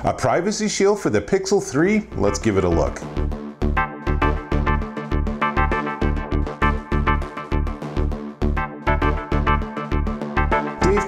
A privacy shield for the Pixel 3? Let's give it a look.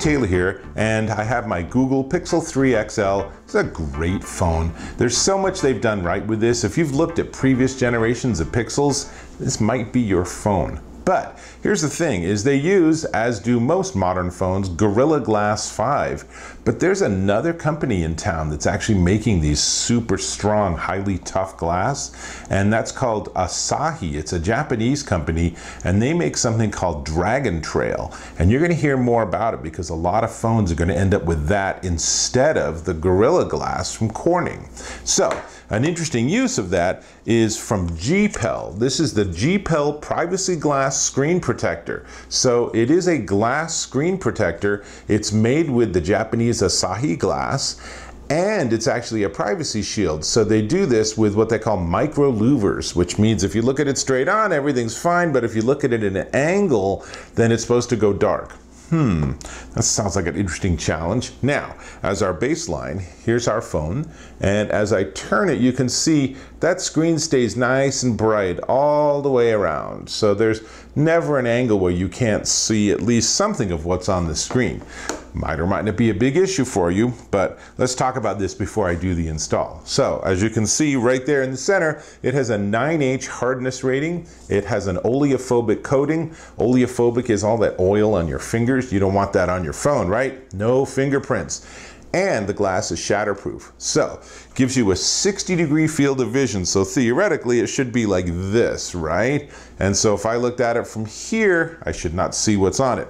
Taylor here, and I have my Google Pixel 3 XL. It's a great phone. There's so much they've done right with this. If you've looked at previous generations of Pixels, this might be your phone. But here's the thing, is they use, as do most modern phones, Gorilla Glass 5. But there's another company in town that's actually making these super strong, highly tough glass, and that's called Asahi. It's a Japanese company, and they make something called Dragon Trail. And you're gonna hear more about it because a lot of phones are gonna end up with that instead of the Gorilla Glass from Corning. So, an interesting use of that is from GPEL. This is the GPEL Privacy Glass screen protector. So it is a glass screen protector. It's made with the Japanese Asahi glass, and it's actually a privacy shield. So they do this with what they call micro louvers, which means if you look at it straight on, everything's fine, but if you look at it at an angle, then it's supposed to go dark. That sounds like an interesting challenge. Now, as our baseline, here's our phone, and as I turn it, you can see that screen stays nice and bright all the way around. So there's never an angle where you can't see at least something of what's on the screen. Might or might not be a big issue for you, but let's talk about this before I do the install. So, as you can see right there in the center, it has a 9H hardness rating. It has an oleophobic coating. Oleophobic is all that oil on your fingers. You don't want that on your phone, right? No fingerprints. And the glass is shatterproof. So, gives you a 60-degree field of vision. So theoretically, it should be like this, right? And so if I looked at it from here, I should not see what's on it.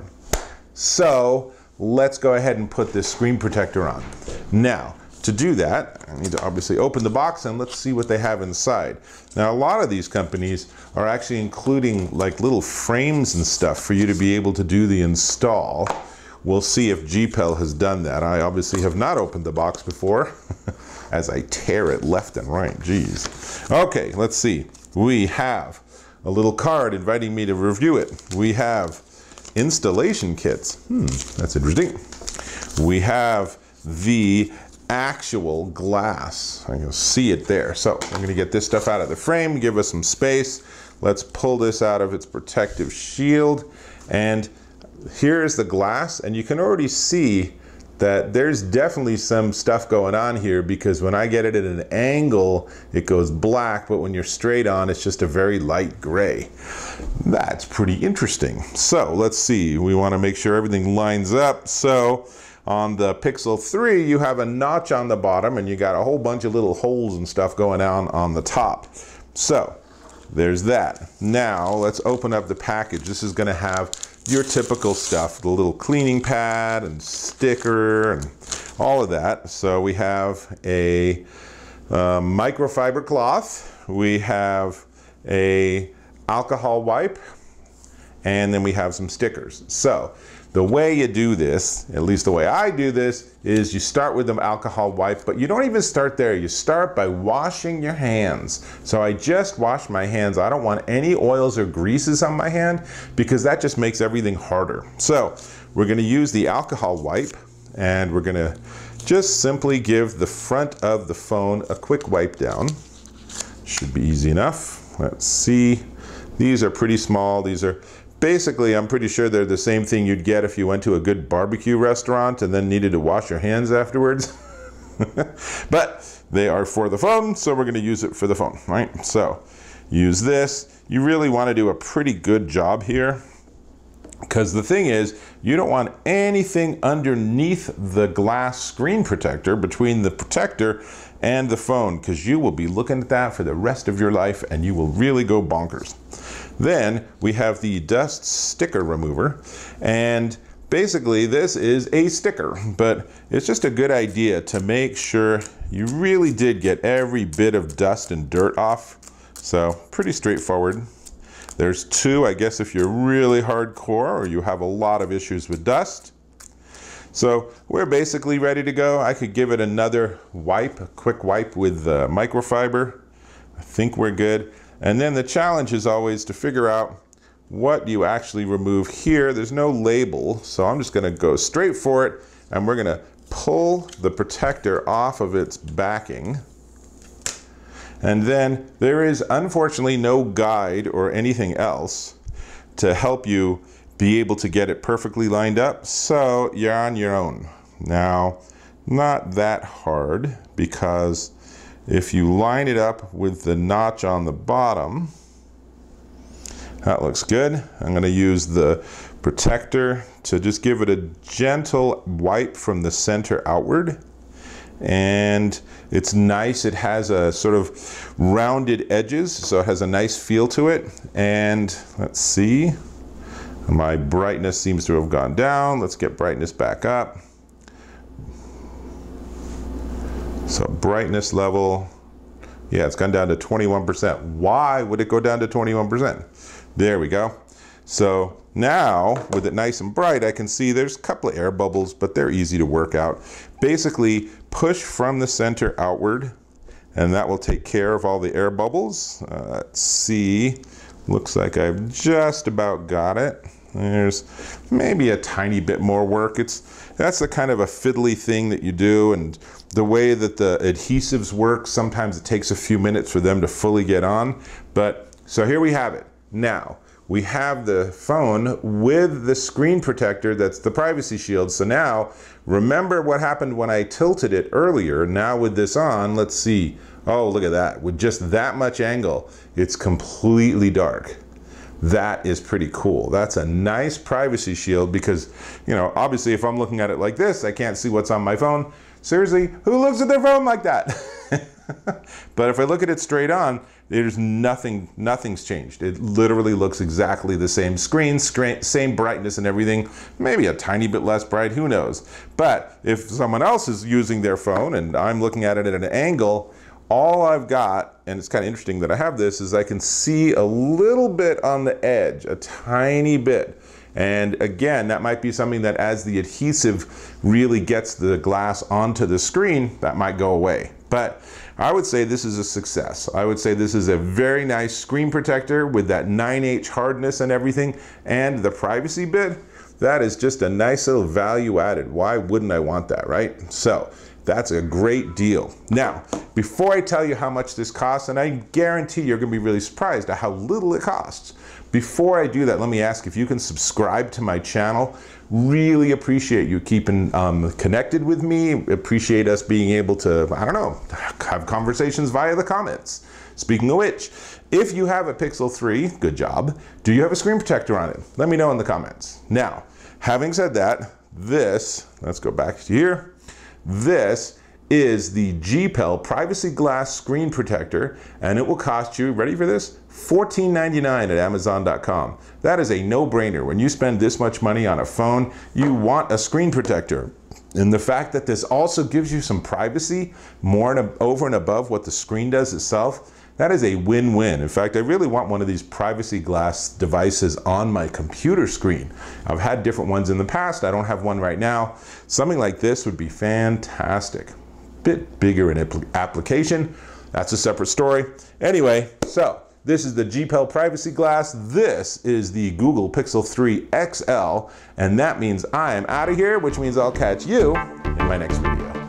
So, let's go ahead and put this screen protector on. Now, to do that, I need to obviously open the box and let's see what they have inside. Now, a lot of these companies are actually including like little frames and stuff for you to be able to do the install. We'll see if GPEL has done that. I obviously have not opened the box before as I tear it left and right, geez. Okay, let's see. We have a little card inviting me to review it. We have installation kits. That's interesting. We have the actual glass. I can see it there. So I'm going to get this stuff out of the frame, give us some space. Let's pull this out of its protective shield. And here's the glass, and you can already see that there's definitely some stuff going on here because when I get it at an angle, it goes black, but when you're straight on, it's just a very light gray. That's pretty interesting. So let's see, we want to make sure everything lines up. So on the Pixel 3, you have a notch on the bottom and you got a whole bunch of little holes and stuff going on the top. So there's that. Now let's open up the package. This is going to have your typical stuff, the little cleaning pad and sticker and all of that. So we have a microfiber cloth, we have a alcohol wipe, and then we have some stickers. So the way you do this, at least the way I do this, is you start with the alcohol wipe, but you don't even start there. You start by washing your hands. So I just wash my hands. I don't want any oils or greases on my hand because that just makes everything harder. So we're gonna use the alcohol wipe and we're gonna just simply give the front of the phone a quick wipe down. Should be easy enough. Let's see. These are pretty small. These are basically, I'm pretty sure they're the same thing you'd get if you went to a good barbecue restaurant and then needed to wash your hands afterwards. But they are for the phone, so we're going to use it for the phone, right? So use this. You really want to do a pretty good job here because the thing is, you don't want anything underneath the glass screen protector between the protector and the phone because you will be looking at that for the rest of your life and you will really go bonkers. Then we have the dust sticker remover, and basically this is a sticker, but it's just a good idea to make sure you really did get every bit of dust and dirt off. So pretty straightforward. There's two, I guess, if you're really hardcore or you have a lot of issues with dust. So we're basically ready to go. I could give it another wipe, a quick wipe with microfiber. I think we're good. And then the challenge is always to figure out what you actually remove here. There's no label, so I'm just gonna go straight for it, and we're gonna pull the protector off of its backing. And then there is unfortunately no guide or anything else to help you be able to get it perfectly lined up, so you're on your own. Now, not that hard, because if you line it up with the notch on the bottom, that looks good. I'm going to use the protector to just give it a gentle wipe from the center outward. And it's nice, it has a sort of rounded edges, so it has a nice feel to it. And let's see, my brightness seems to have gone down. Let's get brightness back up. So brightness level, yeah, it's gone down to 21%. Why would it go down to 21%? There we go. So now, with it nice and bright, I can see there's a couple of air bubbles, but they're easy to work out. Basically, push from the center outward, and that will take care of all the air bubbles. Let's see, looks like I've just about got it. There's maybe a tiny bit more work. That's the kind of a fiddly thing that you do, and the way that the adhesives work, sometimes it takes a few minutes for them to fully get on. But so here we have it. Now, we have the phone with the screen protector that's the privacy shield. So now, remember what happened when I tilted it earlier. Now with this on, let's see. Oh, look at that. With just that much angle, it's completely dark. That is pretty cool. That's a nice privacy shield because, you know, obviously if I'm looking at it like this, I can't see what's on my phone. Seriously, who looks at their phone like that? But if I look at it straight on, there's nothing's changed. It literally looks exactly the same screen, same brightness and everything, maybe a tiny bit less bright, who knows. But if someone else is using their phone and I'm looking at it at an angle, all I've got, and it's kind of interesting that I have this, is I can see a little bit on the edge, a tiny bit. And again, that might be something that as the adhesive really gets the glass onto the screen, that might go away. But I would say this is a success. I would say this is a very nice screen protector with that 9H hardness and everything, and the privacy bit. That is just a nice little value added. Why wouldn't I want that, right? So that's a great deal. Now, before I tell you how much this costs, and I guarantee you're gonna be really surprised at how little it costs. Before I do that, let me ask if you can subscribe to my channel. Really appreciate you keeping connected with me. Appreciate us being able to, I don't know, have conversations via the comments. Speaking of which, if you have a Pixel 3, good job. Do you have a screen protector on it? Let me know in the comments. Now, having said that, this, let's go back to here. This is the GPEL Privacy Glass screen protector, and it will cost you, ready for this? $14.99 at Amazon.com. That is a no-brainer. When you spend this much money on a phone, you want a screen protector. And the fact that this also gives you some privacy more and over and above what the screen does itself, that is a win-win. In fact, I really want one of these privacy glass devices on my computer screen. I've had different ones in the past. I don't have one right now. Something like this would be fantastic. Bit bigger in application. That's a separate story. Anyway, so this is the GPEL Privacy Glass. This is the Google Pixel 3 XL. And that means I am out of here, which means I'll catch you in my next video.